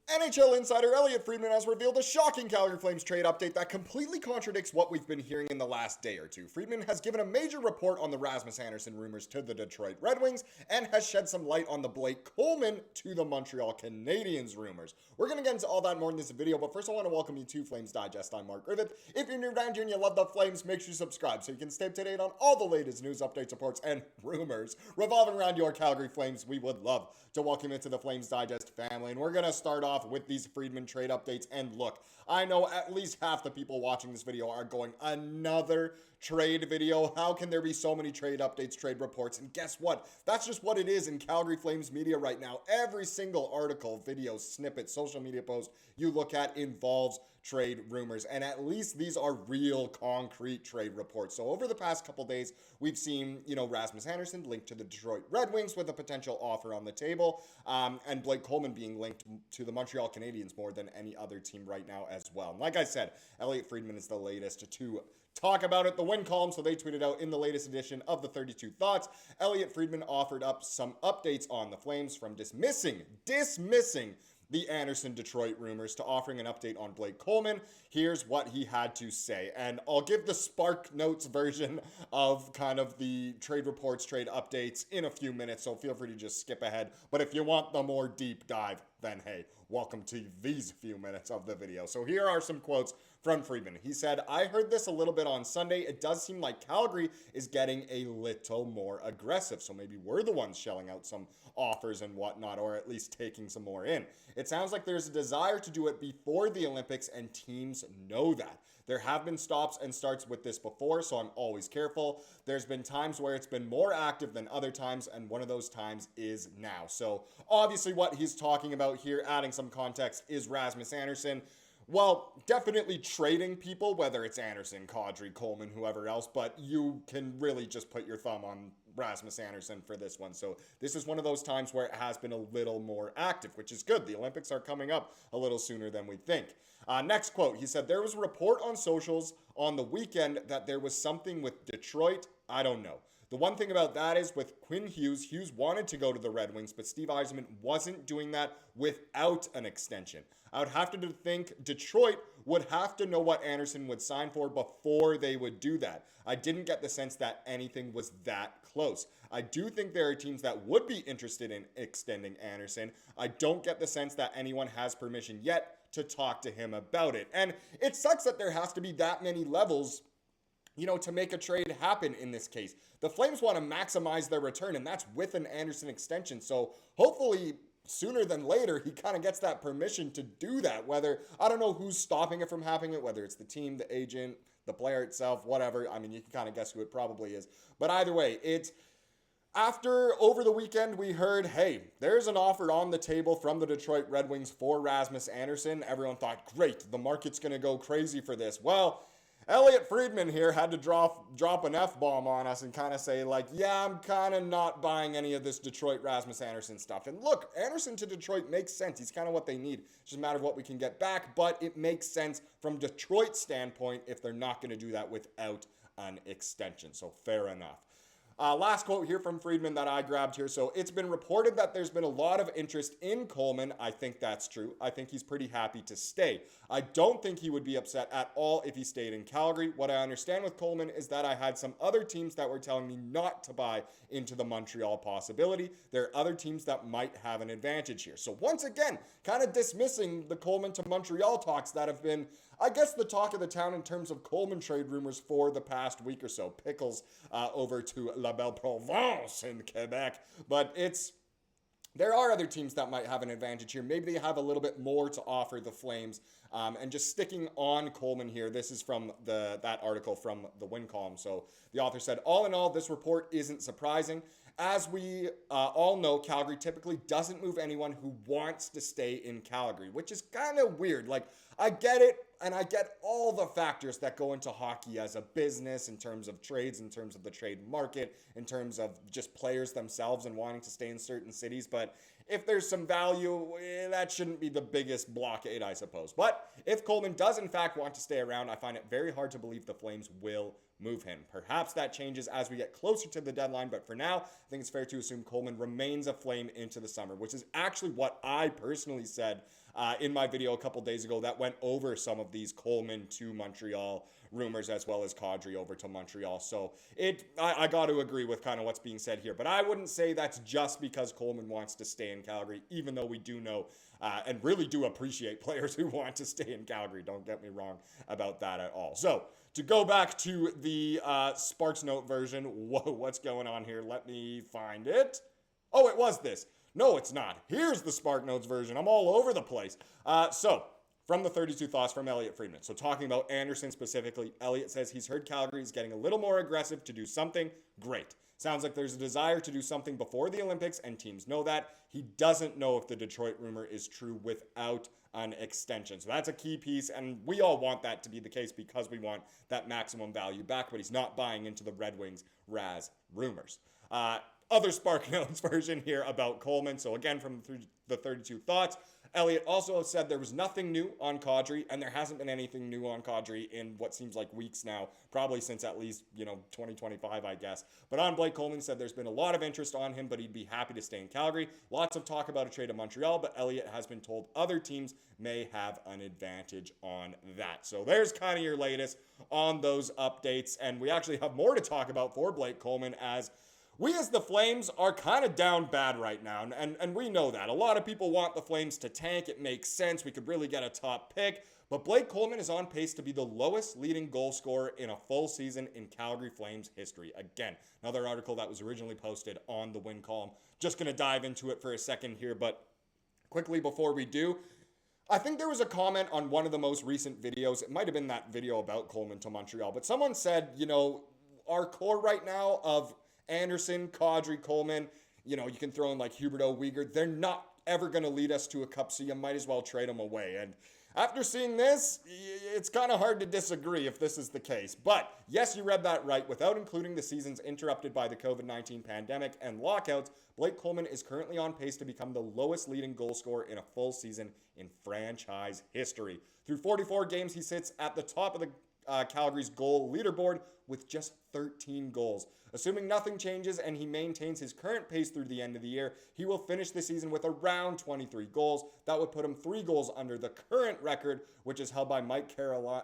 NHL Insider Elliotte Friedman has revealed a shocking Calgary Flames trade update that completely contradicts what we've been hearing in the last day or two. Friedman has given a major report on the Rasmus Andersson rumors to the Detroit Red Wings and has shed some light on the Blake Coleman to the Montreal Canadiens rumors. We're going to get into all that more in this video, but first I want to welcome you to Flames Digest. I'm Mark Griffith. If you're new around here and you love the Flames, make sure you subscribe so you can stay up to date on all the latest news, updates, reports, and rumors revolving around your Calgary Flames. We would love to welcome you to the Flames Digest family, and we're going to start off with these Friedman trade updates. And look, I know at least half the people watching this video are going, another trade video? How can there be so many trade updates, trade reports? And guess what? That's just what it is in Calgary Flames media right now. Every single article, video, snippet, social media post you look at involves trade rumors, and at least these are real concrete trade reports. So over the past couple days, we've seen, Rasmus Andersson linked to the Detroit Red Wings with a potential offer on the table, and Blake Coleman being linked to the Montreal Canadiens more than any other team right now as well. And like I said, Elliotte Friedman is the latest to talk about it. The win column, so they tweeted out in the latest edition of the 32 Thoughts, Elliotte Friedman offered up some updates on the Flames from dismissing the Andersson-Detroit rumors to offering an update on Blake Coleman. Here's what he had to say. And I'll give the Spark Notes version of kind of the trade reports, trade updates in a few minutes, so feel free to just skip ahead. But if you want the more deep dive, then hey, welcome to these few minutes of the video. So here are some quotes from Friedman. He said, I heard this a little bit on Sunday. It does seem like Calgary is getting a little more aggressive. So maybe we're the ones shelling out some offers and whatnot, or at least taking some more in. It sounds like there's a desire to do it before the Olympics, and teams know that. There have been stops and starts with this before, so I'm always careful. There's been times where it's been more active than other times, and one of those times is now. So obviously what he's talking about here, adding some context, is Rasmus Andersson. Well, definitely trading people, whether it's Andersson, Kadri, Coleman, whoever else, but you can really just put your thumb on Rasmus Andersson for this one. So this is one of those times where it has been a little more active, which is good. The Olympics are coming up a little sooner than we think. Next quote, he said, there was a report on socials on the weekend that there was something with Detroit. I don't know. The one thing about that is with Quinn Hughes wanted to go to the Red Wings, but Steve Yzerman wasn't doing that without an extension. I would have to think Detroit would have to know what Andersson would sign for before they would do that. I didn't get the sense that anything was that close. I do think there are teams that would be interested in extending Andersson. I don't get the sense that anyone has permission yet to talk to him about it. And it sucks that there has to be that many levels to make a trade happen in this case. The Flames want to maximize their return, and that's with an Andersson extension. So hopefully sooner than later, he kind of gets that permission to do that. Whether, I don't know who's stopping it from happening, whether it's the team, the agent, the player itself, whatever. I mean, you can kind of guess who it probably is. But either way, it's over the weekend, we heard, hey, there's an offer on the table from the Detroit Red Wings for Rasmus Andersson. Everyone thought, great, the market's going to go crazy for this. Well, Elliotte Friedman here had to drop an F-bomb on us and kind of say, yeah, I'm kind of not buying any of this Detroit Rasmus Andersson stuff. And look, Andersson to Detroit makes sense. He's kind of what they need. It's just a matter of what we can get back, but it makes sense from Detroit's standpoint if they're not going to do that without an extension. So fair enough. Last quote here from Friedman that I grabbed here. So it's been reported that there's been a lot of interest in Coleman. I think that's true. I think he's pretty happy to stay. I don't think he would be upset at all if he stayed in Calgary. What I understand with Coleman is that I had some other teams that were telling me not to buy into the Montreal possibility. There are other teams that might have an advantage here. So once again, kind of dismissing the Coleman to Montreal talks that have been, I guess, the talk of the town in terms of Coleman trade rumors for the past week or so. Pickles over to La Belle Provence in Quebec, but there are other teams that might have an advantage here. Maybe they have a little bit more to offer the Flames. And just sticking on Coleman here, this is from that article from the win column. So the author said, all in all, this report isn't surprising. As we all know, Calgary typically doesn't move anyone who wants to stay in Calgary, which is kind of weird. I get it, and I get all the factors that go into hockey as a business in terms of trades, in terms of the trade market, in terms of just players themselves and wanting to stay in certain cities. But if there's some value, that shouldn't be the biggest blockade, I suppose. But if Coleman does in fact want to stay around, I find it very hard to believe the Flames will move him. Perhaps that changes as we get closer to the deadline, but for now, I think it's fair to assume Coleman remains a Flame into the summer, which is actually what I personally said in my video a couple days ago that went over some of these Coleman to Montreal rumors as well as Kadri over to Montreal. So I got to agree with kind of what's being said here, but I wouldn't say that's just because Coleman wants to stay in Calgary, even though we do know and really do appreciate players who want to stay in Calgary. Don't get me wrong about that at all. So to go back to the Sparks Note version, whoa, what's going on here? Let me find it. Oh, it was this. No, it's not. Here's the Spark Notes version. I'm all over the place. So from the 32 Thoughts from Elliotte Friedman. So talking about Andersson specifically, Elliotte says he's heard Calgary is getting a little more aggressive to do something. Great. Sounds like there's a desire to do something before the Olympics, and teams know that. He doesn't know if the Detroit rumor is true without an extension. So that's a key piece, and we all want that to be the case because we want that maximum value back, but he's not buying into the Red Wings Raz rumors. Other Spark Notes version here about Coleman. So again, from the 32 Thoughts, Elliotte also said there was nothing new on Kadri, and there hasn't been anything new on Kadri in what seems like weeks now, probably since at least, 2025, I guess. But on Blake Coleman said there's been a lot of interest on him, but he'd be happy to stay in Calgary. Lots of talk about a trade to Montreal, but Elliotte has been told other teams may have an advantage on that. So there's kind of your latest on those updates, and we actually have more to talk about for Blake Coleman as we as the Flames are kind of down bad right now, and we know that. A lot of people want the Flames to tank. It makes sense. We could really get a top pick. But Blake Coleman is on pace to be the lowest leading goal scorer in a full season in Calgary Flames history. Again, another article that was originally posted on the win column. Just going to dive into it for a second here, but quickly before we do, I think there was a comment on one of the most recent videos. It might have been that video about Coleman to Montreal, but someone said, our core right now of Andersson, Kadri, Coleman, you can throw in like Huberdeau, Weegar. They're not ever going to lead us to a cup, so you might as well trade them away. And after seeing this, it's kind of hard to disagree if this is the case. But yes, you read that right. Without including the seasons interrupted by the COVID-19 pandemic and lockouts, Blake Coleman is currently on pace to become the lowest leading goal scorer in a full season in franchise history. Through 44 games, he sits at the top of the Calgary's goal leaderboard with just 13 goals. Assuming nothing changes and he maintains his current pace through the end of the year, he will finish the season with around 23 goals. That would put him 3 goals under the current record, which is held by Mike Camilleri,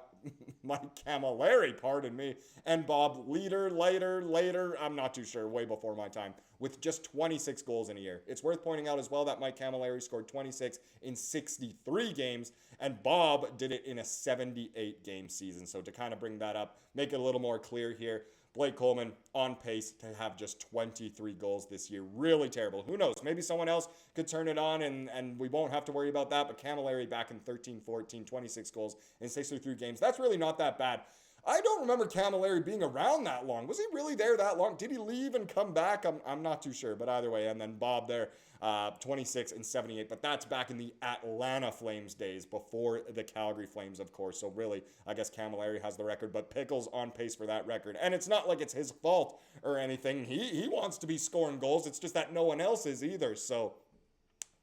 and Bob later, I'm not too sure, way before my time, with just 26 goals in a year. It's worth pointing out as well that Mike Camilleri scored 26 in 63 games, and Bob did it in a 78-game season. So to kind of bring that up, make it a little more clear here, Blake Coleman on pace to have just 23 goals this year. Really terrible. Who knows? Maybe someone else could turn it on and we won't have to worry about that. But Camilleri back in 13-14, 26 goals in 63 games. That's really not that bad. I don't remember Camilleri being around that long. Was he really there that long? Did he leave and come back? I'm not too sure. But either way, and then Bob there, 26 and 78. But that's back in the Atlanta Flames days before the Calgary Flames, of course. So really, I guess Camilleri has the record. But Pickle's on pace for that record. And it's not like it's his fault or anything. He wants to be scoring goals. It's just that no one else is either. So,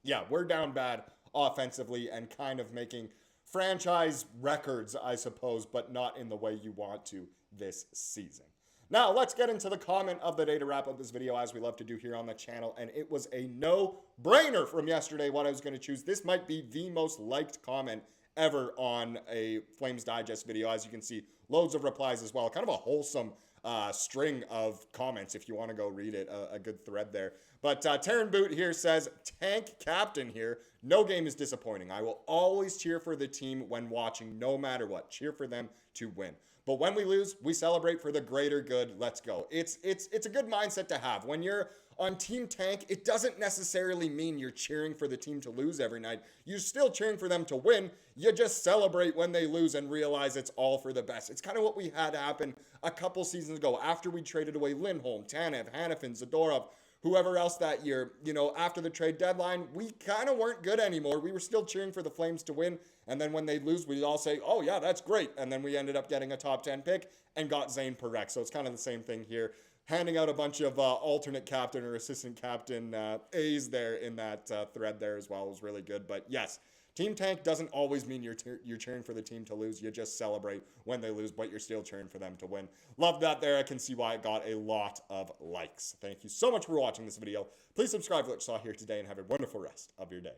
yeah, we're down bad offensively and kind of making franchise records, I suppose, but not in the way you want to this season. Now, let's get into the comment of the day to wrap up this video, as we love to do here on the channel, and it was a no-brainer from yesterday what I was going to choose. This might be the most liked comment ever on a Flames Digest video. As you can see, loads of replies as well. Kind of a wholesome string of comments if you want to go read it, a good thread there. But Taryn Boot here says, tank captain here, no game is disappointing. I will always cheer for the team when watching, no matter what. Cheer for them to win. But when we lose, we celebrate for the greater good. Let's go. It's a good mindset to have. When you're on Team Tank, it doesn't necessarily mean you're cheering for the team to lose every night. You're still cheering for them to win. You just celebrate when they lose and realize it's all for the best. It's kind of what we had happen a couple seasons ago after we traded away Lindholm, Tanev, Hanifin, Zadorov, whoever else that year. After the trade deadline, we kind of weren't good anymore. We were still cheering for the Flames to win. And then when they lose, we'd all say, oh yeah, that's great. And then we ended up getting a top 10 pick and got Zane Parekh. So it's kind of the same thing here. handing out a bunch of alternate captain or assistant captain A's there in that thread there as well. It was really good. But yes, team tank doesn't always mean you're cheering for the team to lose. You just celebrate when they lose, but you're still cheering for them to win. Love that there. I can see why it got a lot of likes. Thank you so much for watching this video. Please subscribe to what you saw here today and have a wonderful rest of your day.